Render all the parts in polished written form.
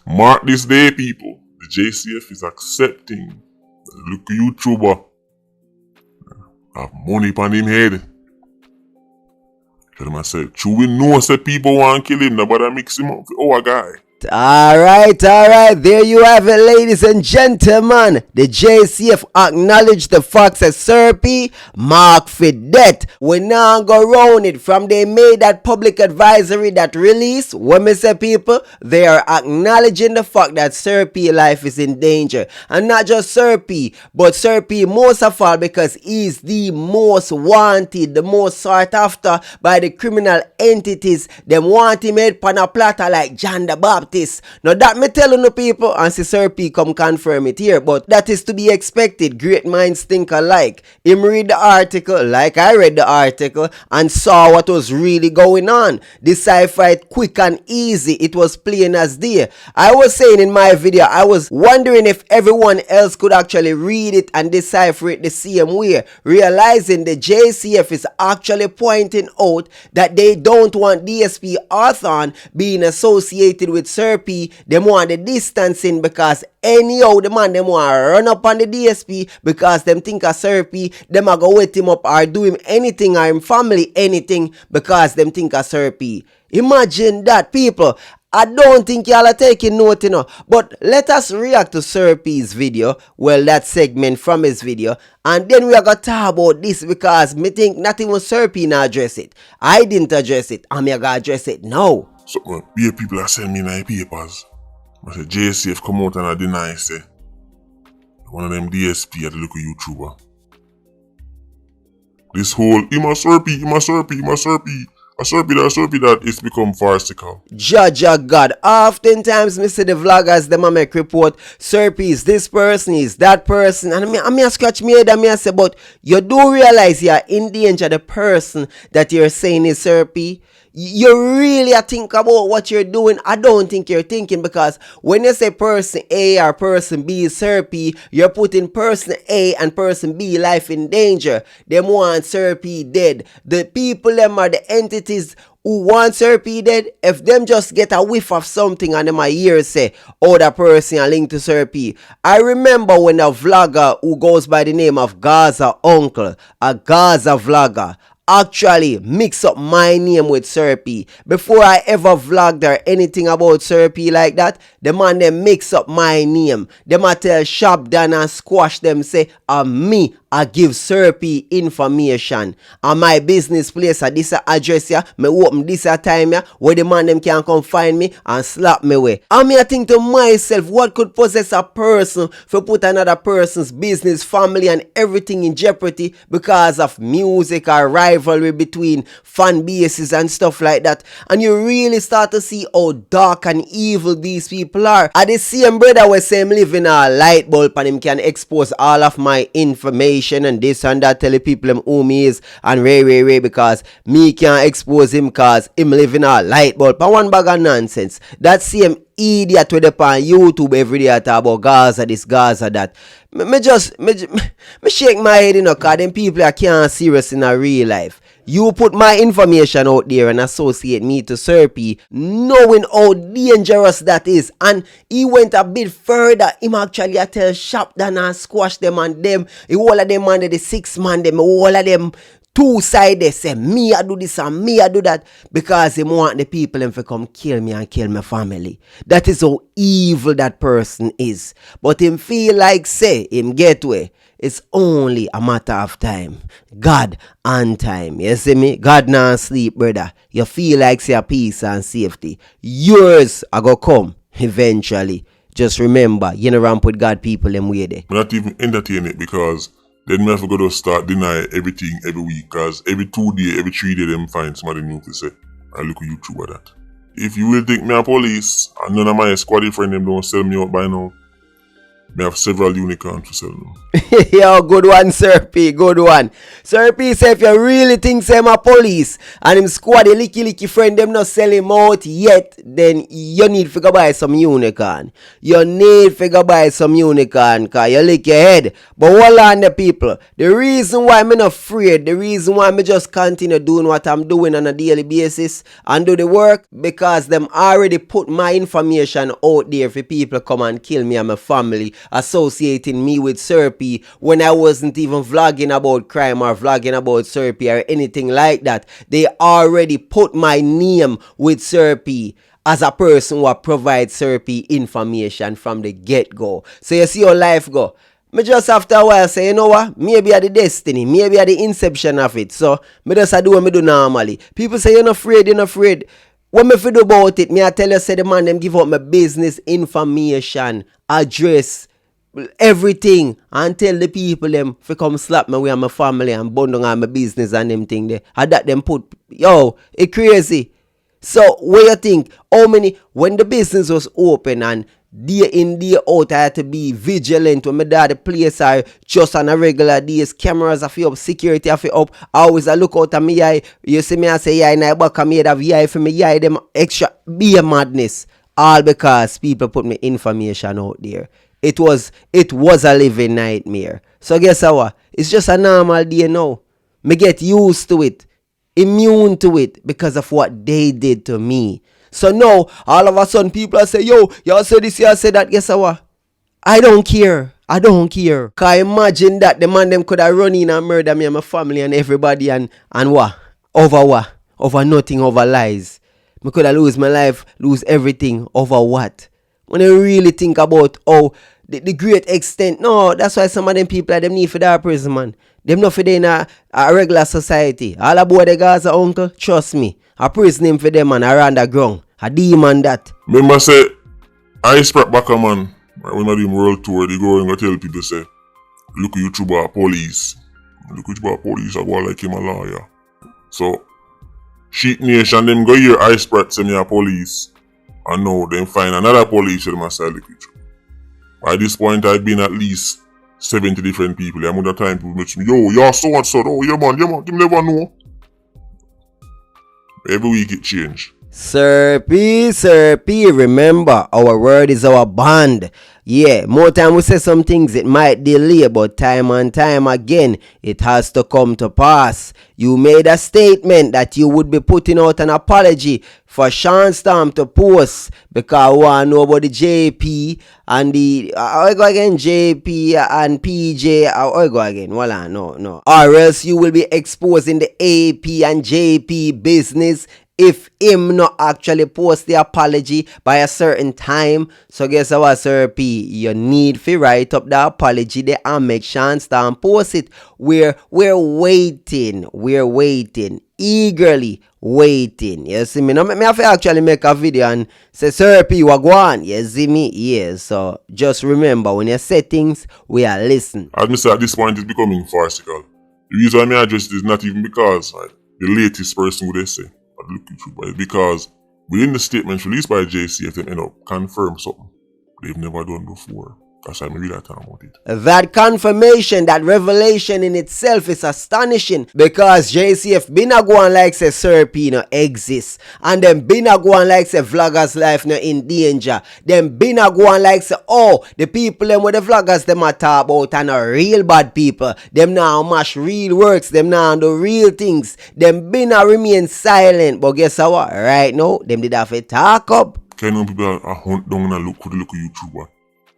Mark this day, people. The JCF is accepting the little YouTuber have money upon him head. Tell myself, true we know say people want to kill him, nobody mix him up with our guy. Alright, there you have it, ladies and gentlemen. The JCF acknowledged the facts that Sir P marked for death. We now go round it from they made that public advisory that release. When me say people, they are acknowledging the fact that Sir P life is in danger. And not just Sir P, but Sir P most of all because he's the most wanted, the most sought after by the criminal entities. Them want him head pan a platter like John the Baptist. Now that me telling the people, and see Sir P come confirm it here, but that is to be expected. Great minds think alike. Him read the article like I read the article and saw what was really going on. Decipher it quick and easy. It was plain as day. I was saying in my video, I was wondering if everyone else could actually read it and decipher it the same way, realizing the JCF is actually pointing out that they don't want DSP Arthur being associated with Sir P. Them want the distancing because anyhow the man them want to run up on the DSP because them think a Sir P. Them a go wet him up or do him anything or him family anything because them think a Sir P. Imagine that, people. I don't think y'all are taking note, you know. But let us react to Sir P's video. Well, that segment from his video. And then we are going to talk about this because me think not even Sir P not address it. I didn't address it. I'm going to address it now. So, be people are sending me in the papers. I say JCF come out and I deny, say one of them DSP at the local YouTuber. This whole, he must Sir P, he must Sir P, he must Sir P. A Sir P that it's become farcical. Judge of God. Oftentimes, me see the vloggers, them a make report, Sir P is this person, is that person. And I scratch me head and I say, but you do realize you're in danger, the person that you're saying is Sir P. You really think about what you're doing. I don't think you're thinking, because when you say person A or person B is Sir P, you're putting person A and person B life in danger. Them want Sir P dead. The people them are the entities who want Sir P dead. If them just get a whiff of something and them a hear say, oh, that person are linked to Sir P. I remember when a vlogger who goes by the name of Gaza Uncle, a Gaza vlogger, actually mix up my name with Sir P. Before I ever vlogged or anything about Sir P like that, the man them mix up my name. Them a tell Shop down and squash them say, me, I give Sir P information. And my business place at this address here, me open this time here, where the man them can come find me and slap me away. And me I think to myself, what could possess a person for put another person's business, family and everything in jeopardy because of music or rivalry between fan bases and stuff like that. And you really start to see how dark and evil these people are. And the same brother was saying living a light bulb and him can expose all of my information and this and that, tell the people him who me is and Ray because me can't expose him cause him living a light bulb. And one bag of nonsense. That same idiot with up on YouTube every day talk about Gaza this, Gaza that. Me shake my head, you know, cause them people are can't serious in a real life. You put my information out there and associate me to Sir P, knowing how dangerous that is. And he went a bit further. Him actually tell Shop down and squash them and them. All of them under the 6 man, them all of them two-sided say, me I do this and me I do that, because he want the people them to come kill me and kill my family. That is how evil that person is. But him feel like say, him get way. It's only a matter of time. God and time. You see me? God not sleep, brother. You feel like say a peace and safety. Yours are gonna come eventually. Just remember, you know ramp with God people them way there. I'm not even entertain it because then we have to go to start deny everything every week, because every 2 days, every 3 days them find somebody new to say. I look at YouTube at that. If you will think me a police and none of my squad friend them don't sell me out by now, I have several unicorns to sell now. Yo, good one, Sir P. Good one. Sir P say if you really think say I'm a police and him squad the licky friend them not sell him out yet, then you need to go buy some unicorn. You need to go buy some unicorn cause you lick your head. But hold on the people. The reason why I'm not afraid, the reason why I just continue doing what I'm doing on a daily basis and do the work, because them already put my information out there for people come and kill me and my family, associating me with Sir P when I wasn't even vlogging about crime or vlogging about Sir P or anything like that. They already put my name with Sir P as a person who provides Sir P information from the get-go. So you see how life go. Me just after a while say, you know what, maybe at the destiny, maybe at the inception of it. So me just do what me do normally. People say you're not afraid, you're not afraid. What me do about it, me I tell you, say the man them give up my business information, address, everything, and tell the people them if come slap me with my family and bundle on my business and them thing there. And that them put, yo, it crazy. So what you think? How many, when the business was open and day in, day out, I had to be vigilant when my daddy place are just on a regular days. Cameras are up, security are up. I always I look out at me eye. You see me I say yeah, and I back of me have eye for me eye them extra be a madness. All because people put me information out there. It was a living nightmare. So guess what? It's just a normal day now. Me get used to it, immune to it because of what they did to me. So now, all of a sudden, people are saying, yo, y'all say this, y'all say that. Guess what? I don't care. I don't care. Cause imagine that the man them could have run in and murder me and my family and everybody and what? Over what? Over nothing, over lies. Me could have lose my life, lose everything over what? When I really think about the great extent, no, that's why some of them people them need for their prison, man. Them not for them in a regular society. All about the Gaza uncle, trust me. A prison name for them man around the ground. A demon that. Remember say, I spread back a man, when I do world tour, they go and go tell people say, look YouTuber police. Look YouTuber police, I go like him a lawyer. So, Sheep Nation, them go here, I spread say me a police. And now, them find another police with my side look YouTuber. By this point, I've been at least 70 different people. I'm other time people mention me, yo, you're so and so, oh, yeah man, you never know. Every week it change. Sir P, remember, our word is our bond. Yeah, more time we say some things, it might delay, but time and time again, it has to come to pass. You made a statement that you would be putting out an apology for Sean Storm to post because we want to know about the JP and the, I go again, JP and PJ, I go again, voila, no. Or else you will be exposing the AP and JP business if him not actually post the apology by a certain time. So guess what, Sir P? You need to write up the apology there and make Sean Storm post it. We're waiting, eagerly waiting. You see me? Now me have to actually make a video and say, Sir P, what go on? You see me? Yeah, so just remember, when you say things, we are listening. As I say, at this point, it's becoming farcical. The reason why I address it is not even because the latest person who they say, look YouTuber, is because within the statements released by JCF, they end up confirm something they've never done before. That's why I really talk about it. That confirmation, that revelation in itself is astonishing because JCF been a go on like say Sir P no exists, and them been a go on like say vloggers life no in danger. Them been a go on like say the people them with the vloggers them a talk about and are real bad people. Them now mash real works. Them now do real things. Them been a remain silent. But guess what? Right now them did have to talk up. Can you people are hunt down and look YouTuber?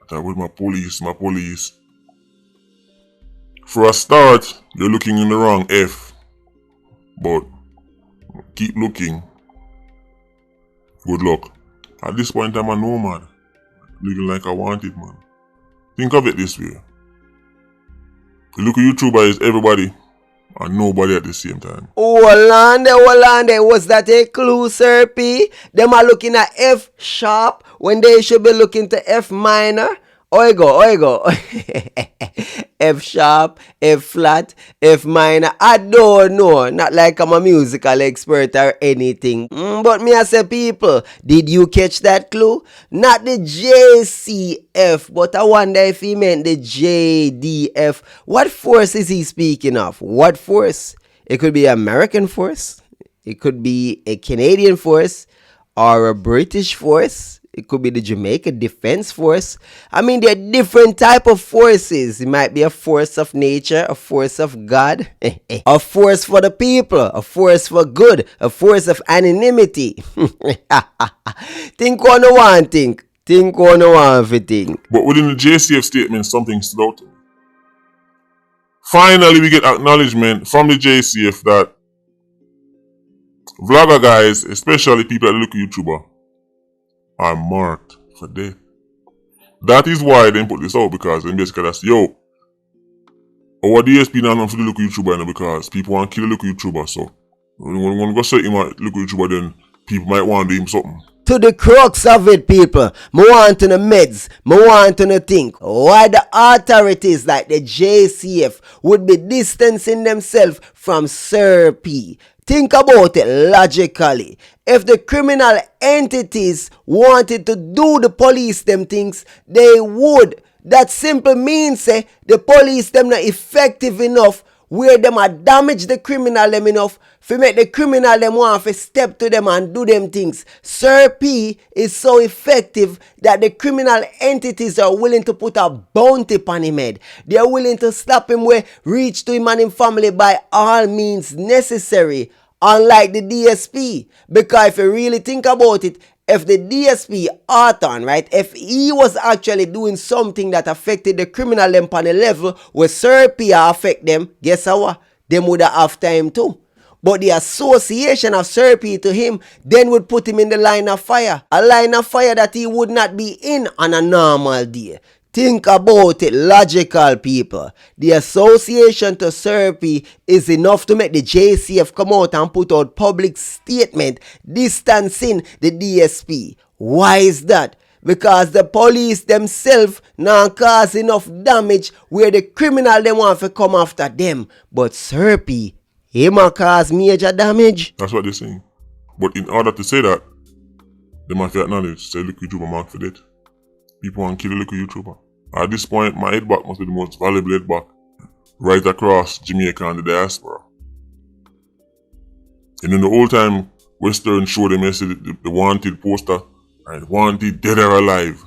With my police. For a start, you're looking in the wrong F. But keep looking. Good luck. At this point, I'm a nomad. Living like I want it, man. Think of it this way. The look YouTuber is everybody and nobody at the same time. Olande, was that a clue, Sir P? Them are looking at F sharp when they should be looking to F minor. Oigo. F sharp, F flat, F minor. I don't know. Not like I'm a musical expert or anything. But me I say, people, did you catch that clue? Not the JCF, but I wonder if he meant the JDF. What force is he speaking of? What force? It could be American force. It could be a Canadian force or a British force. It could be the Jamaica Defense Force. I mean, there are different type of forces. It might be a force of nature, a force of God, a force for the people, a force for good, a force of anonymity. Think on the one thing. Think on the one for think. But within the JCF statement, something stood out to me. Finally, we get acknowledgement from the JCF that vlogger guys, especially people that look at YouTuber, are marked for death. That is why they put this out, because they basically that's, yo, our DSP not enough to look at YouTuber now because people want to kill the look at YouTuber. So when you want to go say him look at YouTuber, then people might want to do him something. To the crux of it, people, me want to know meds, me want to know think why the authorities like the JCF would be distancing themselves from Sir P. Think about it logically. If the criminal entities wanted to do the police them things, they would. That simple means the police them not effective enough where them a damage the criminal them enough for make the criminal them want to step to them and do them things. Sir P is so effective that the criminal entities are willing to put a bounty upon him head. They are willing to slap him where reach to him and his family by all means necessary. Unlike the DSP. Because if you really think about it, if the DSP Arthur, right, if he was actually doing something that affected the criminal them on a level where Sir P affect them, guess what? Them would have time too. But the association of Sir P to him then would put him in the line of fire. A line of fire that he would not be in on a normal day. Think about it, logical people. The association to Sir P is enough to make the JCF come out and put out public statement distancing the DSP. Why is that? Because the police themselves now cause enough damage where the criminal them want to come after them. But Sir P, he might cause major damage. That's what they're saying. But in order to say that, they must acknowledge, say look YouTuber mark for death. People want to kill the local YouTuber. At this point, my head back must be the most valuable head back right across Jamaica and the diaspora. And in the old time, Western showed them the wanted poster, right? Wanted dead or alive.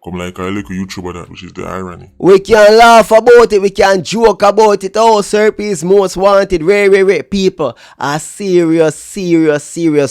Come like a little YouTuber that, which is the irony. We can laugh about it, we can joke about it. Oh, Sir P is most wanted. Rare people are serious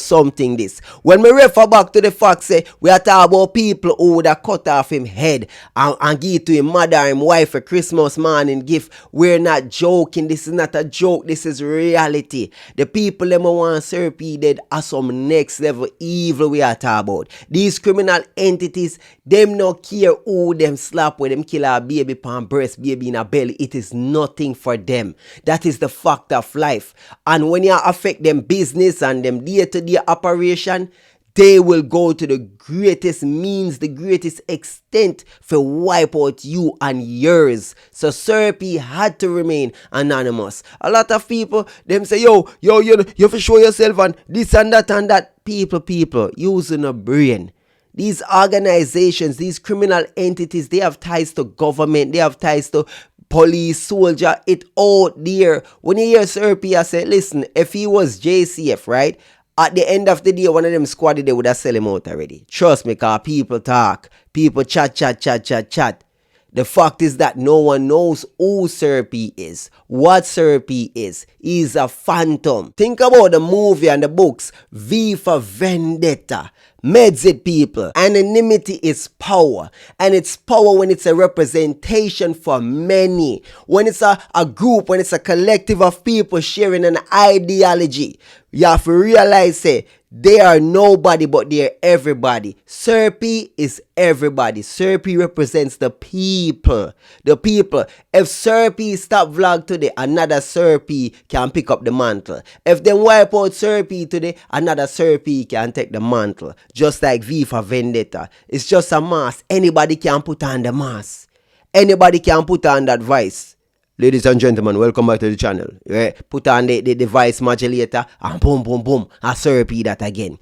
something this. When we refer back to the fact say we are talking about people who would have cut off him head and give to him mother and him wife a Christmas morning gift. We're not joking. This is not a joke. This is reality. The people them want Sir P dead are some next level evil we are talking about. These criminal entities, them no care who them slap with them kill a baby pan breast, baby in a belly. It is nothing for them. That is the fact of life. And when you affect them business and them day-to-day operation, they will go to the greatest means, the greatest extent for wipe out you and yours. So Sir P had to remain anonymous. A lot of people, them say, yo, you have to show yourself and this and that. People, using a brain. These organizations, these criminal entities, they have ties to government, they have ties to police, soldier, it all there. When you hear Sir P, I say, listen, if he was JCF, right? At the end of the day, one of them squad, they would have sell him out already. Trust me, cause people talk, people chat. The fact is that no one knows who Sir P is, what Sir P is. He's a phantom. Think about the movie and the books, V for Vendetta. Meds it, people. Anonymity is power. And it's power when it's a representation for many. When it's a group, when it's a collective of people sharing an ideology. You have to realize, They are nobody, but they are everybody. Serpy is everybody. Serpy represents the people. The people. If Serpy stop vlog today, another Serpy can pick up the mantle. If they wipe out Serpy today, another Serpy can take the mantle. Just like V for Vendetta. It's just a mask. Anybody can put on the mask. Anybody can put on that vice. Ladies and gentlemen, welcome back to the channel. Right? Put on the device modulator and boom, boom, boom. And Serpy that again.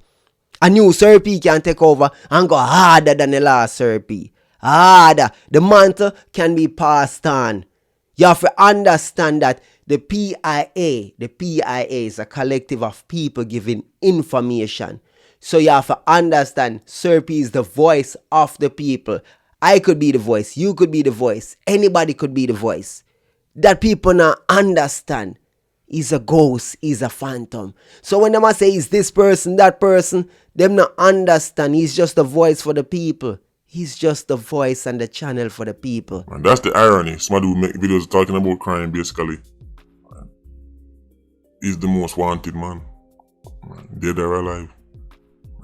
A new Serpy can take over and go harder than the last Serpy. Harder. The mantle can be passed on. You have to understand that the PIA is a collective of people giving information. So you have to understand Serpy is the voice of the people. I could be the voice. You could be the voice. Anybody could be the voice. That people now understand. He's a ghost, he's a phantom. So when them say is this person, that person, them not understand. He's just a voice for the people. He's just the voice and the channel for the people. And that's the irony. Somebody who make videos talking about crime basically. He's the most wanted man. Dead or alive.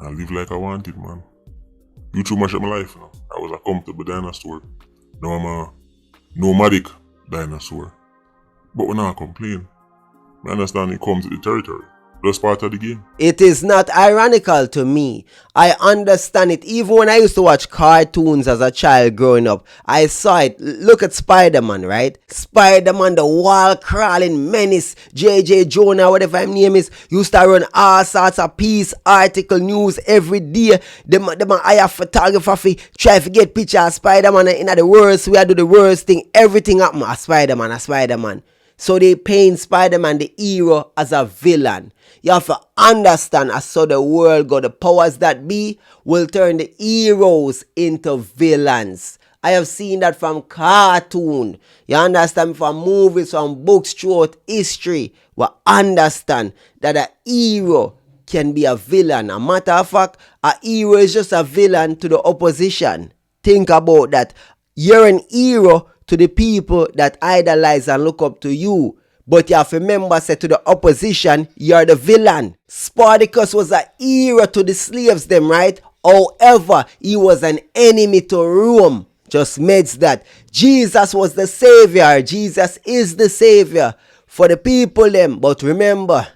I live like I wanted, man. YouTube mashed up my life. I was a comfortable dinosaur. Now I'm a nomadic dinosaur. But we're not complaining. I understand it comes with the territory. That's part of the game. It is not ironical to me. I understand it. Even when I used to watch cartoons as a child growing up, I saw it. Look at Spider-Man, right? Spider-Man, the wall crawling menace, J.J. Jonah, whatever his name is, used to run all sorts of piece, article, news every day. Them hire photographer try to get picture of Spider-Man in the worst way, I do the worst thing. Everything happen a Spider-Man. So they paint Spider-Man, the hero, as a villain. You have to understand, as so the world go, the powers that be will turn the heroes into villains. I have seen that from cartoon. You understand, from movies, from books throughout history. We understand that a hero can be a villain. A matter of fact, a hero is just a villain to the opposition. Think about that. You're an hero to the people that idolize and look up to you. But you have to remember, say to the opposition, you're the villain. Spartacus was a hero to the slaves them, right? However, he was an enemy to Rome. Just meds that. Jesus was the savior. Jesus is the savior for the people them. But remember,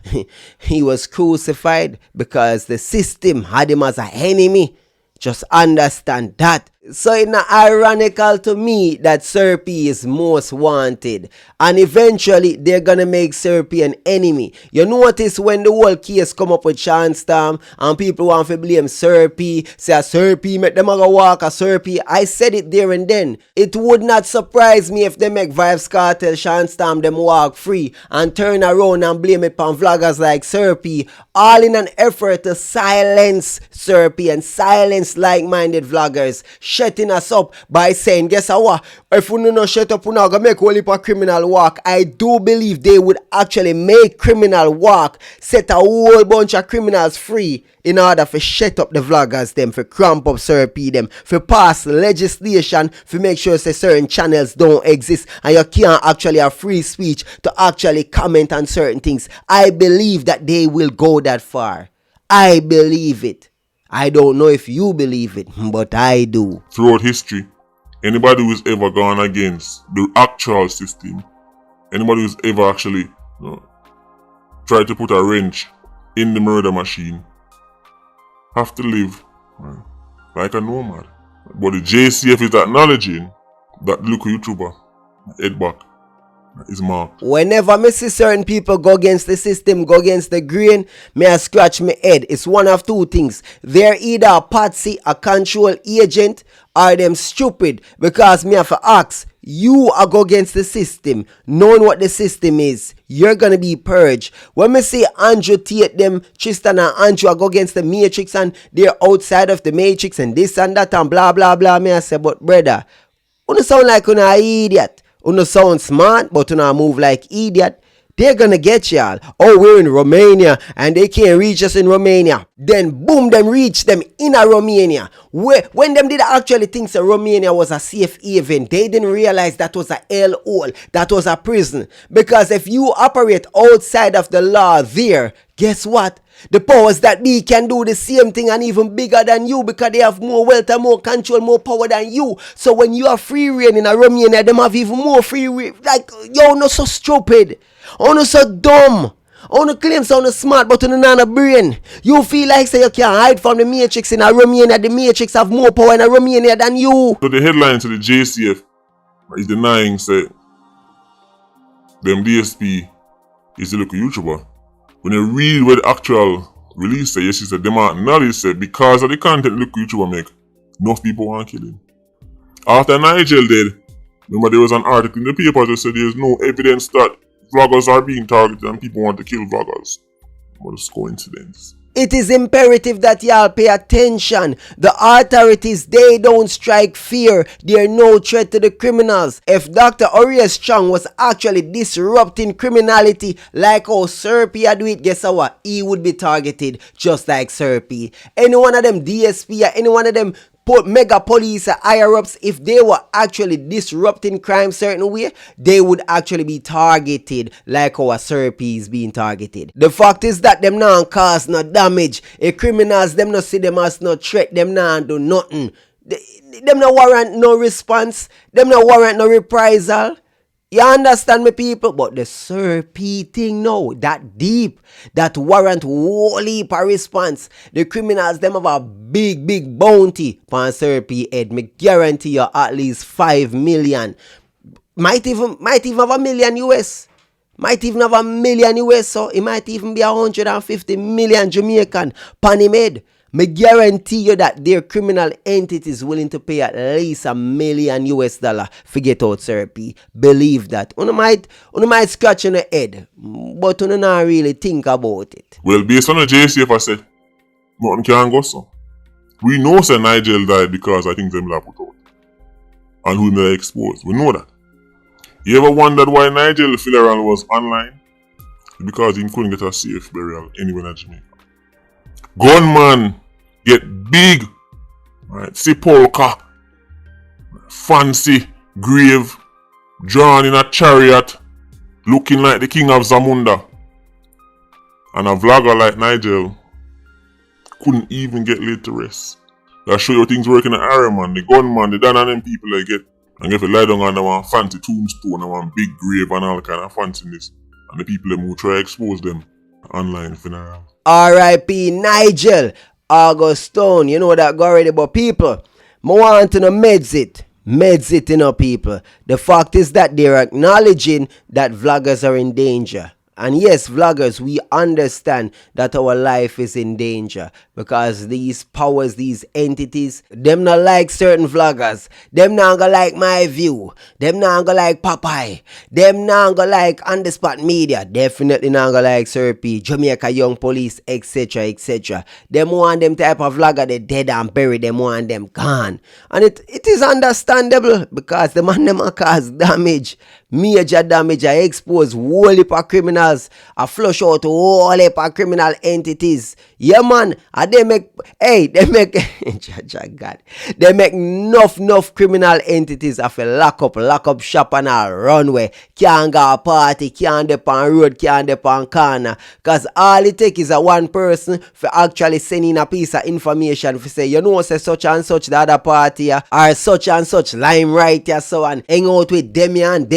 he was crucified because the system had him as an enemy. Just understand that. So it's not ironical to me that Serpy is most wanted. And eventually, they're gonna make Serpy an enemy. You notice when the whole case come up with Sean Storm and people want to blame Serpy, say a Serpy make them go walk a Serpy. I said it there and then. It would not surprise me if they make Vybz Kartel, Sean Storm them walk free and turn around and blame it on vloggers like Serpy. All in an effort to silence Serpy and silence like-minded vloggers. Shutting us up by saying, guess what? If we no shut up, we're not gonna make only for criminal walk. I do believe they would actually make criminal walk, set a whole bunch of criminals free in order to shut up the vloggers them, for cramp up Serpy them, for pass legislation, for make sure say certain channels don't exist and you can't actually have free speech to actually comment on certain things. I believe that they will go that far. I believe it. I don't know if you believe it, but I do. Throughout history, anybody who's ever gone against the actual system, anybody who's ever actually tried to put a wrench in the murder machine, have to live like a nomad. But the JCF is acknowledging that the local YouTuber, head back, is marked. Whenever me see certain people go against the system, go against the grain, me I scratch my head. It's one of two things. They're either a patsy, a control agent, or them stupid. Because me have to ask, you are go against the system, knowing what the system is, you're gonna be purged. When me say Andrew Tate them, Tristan and Andrew go against the matrix and they're outside of the matrix and this and that and blah blah blah, me I say, but brother, you sound like you're an idiot. You sound smart, but you move like idiot. They're gonna get y'all. Oh, we're in Romania and they can't reach us in Romania. Then boom, them reach them in a Romania. When them did actually think that Romania was a safe haven, they didn't realize that was a hellhole, that was a prison. Because if you operate outside of the law there, guess what? The powers that be can do the same thing and even bigger than you because they have more wealth and more control, more power than you. So when you are free reign in a Romania, them have even more free reign. Like, you're not so stupid. You're not so dumb. On the claim sound smart, but on the brain. You feel like say you can hide from the Matrix in a Romania. The Matrix have more power in a Romania than you. So the headline to the JCF is denying say them DSP is the local YouTuber. When you read what the actual release say, yes, she said them acknowledge say because of the content the local YouTuber make, enough people want to kill him. After Nigel did, remember there was an article in the paper that said there's no evidence that vloggers are being targeted and people want to kill vloggers. What a coincidence. It is imperative that y'all pay attention. The authorities, they don't strike fear. They are no threat to the criminals. If Dr. Orias Chung was actually disrupting criminality like how Serpy do it, guess what? He would be targeted just like Serpy. Any one of them DSP or any one of them mega police or higher ups, if they were actually disrupting crime certain way, they would actually be targeted like how a Serpy is being targeted. The fact is that them not cause no damage. If criminals, them not see them as no threat, them not do nothing. Them no warrant no response, them no warrant no reprisal. You understand me, people? But the Serpy thing now, that deep, that warrant whole heap of response. The criminals, them have a big bounty on Serpy head. Me guarantee you at least 5 million. Might even have a million US. Might even have a million US, so it might even be 150 million Jamaican pan him head. Me guarantee you that their criminal entities willing to pay at least $1 million US to get out Serpy. Believe that. Una might scratch on the head, but una not really think about it. Well, based on the JCF, I said, nothing can go so. We know Sir Nigel died because I think them la put out. And who they exposed. We know that. You ever wondered why Nigel funeral was online? Because he couldn't get a safe burial anywhere in Jamaica. Gunman get big, right? Sepulchre, fancy grave, drawn in a chariot, looking like the king of Zamunda. And a vlogger like Nigel couldn't even get laid to rest. That show you things working in area, man. The gunman, the Dan and them people they get. And if you lie down on the one fancy tombstone and one big grave and all kind of fanciness. And the people them who try to expose them online funeral. R.I.P. Nigel Augustone. You know that go already, but people, I want to know meds it, you know, people. The fact is that they're acknowledging that vloggers are in danger. And yes, vloggers, we understand that our life is in danger because these powers, these entities, them not like certain vloggers. Them not gonna like My View. Them not gonna like Popeye. Them not gonna like On The Spot Media. Definitely not gonna like Serpy, Jamaica Young Police, etc., etc. Them want them type of vlogger, they dead and buried. Them want them gone. And it is understandable because the man them cause damage. Major damage. I expose whole heap of criminals. I flush out whole heap of criminal entities. Yeah, man. And they make they make enough criminal entities of a lock up shop and a runway. Can't go a party, can't dep on road, can't dep on corner. Cause all it take is a one person for actually sending a piece of information for say, you know, say such and such the other party or such and such lime right here, so and hang out with Demian,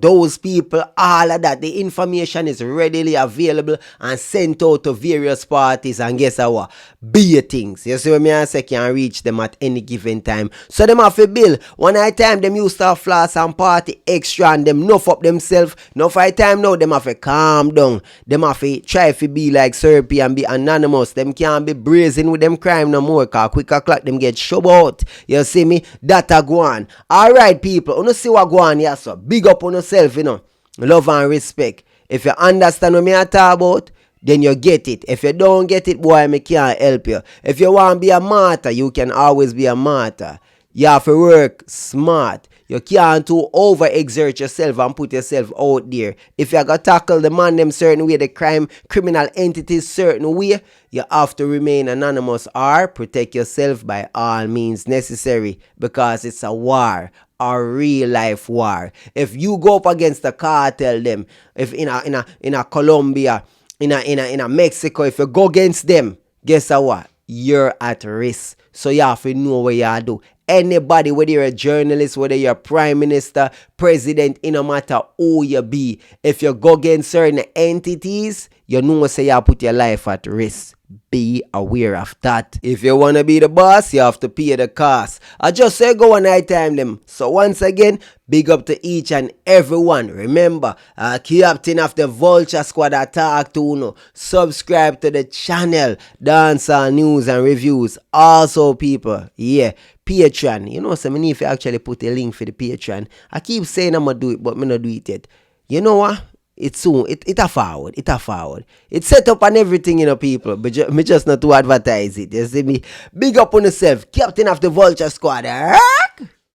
those people, all of that. The information is readily available and sent out to various parties, and guess what? Be things. You see what I say? Can reach them at any given time. So them have a bill. One night time them used to floss and party extra and them nuff up themselves. No fight time now them have to calm down. Them have to try to be like Serpy and be anonymous. Them can't be brazen with them crime no more, cause quick o'clock them get shoved out. You see me? That a go on. Alright people, you see what go on here, so big up on yourself, you know. Love and respect. If you understand what me I talk about, then you get it. If you don't get it, boy, me can't help you. If you want to be a martyr, you can always be a martyr. You have to work smart. You can't too overexert yourself and put yourself out there. If you got to tackle the man them certain way, the criminal entities certain way, you have to remain anonymous or protect yourself by all means necessary, because it's a war. A real life war. If you go up against the cartel them, if in a Colombia, in a Mexico, if you go against them, guess what? You're at risk. So you have to know what you do. Anybody, whether you're a journalist, whether you're a prime minister, president, it no matter who you be, if you go against certain entities, you know say you put your life at risk. Be aware of that. If you wanna be the boss, you have to pay the cost. I just say go on night time them. So once again, big up to each and everyone. Remember, captain of the Vulture Squad attack to Uno. Subscribe to the channel, Dancehall News and Reviews. Also, people, yeah, Patreon. You know, so I need if you actually put a link for the Patreon. I keep saying I'm gonna do it, but I'm not do it yet. You know what? It's soon. It a forward. It's set up and everything, you know, people. But me just not to advertise it. You see me? Big up on yourself. Captain of the Vulture Squad.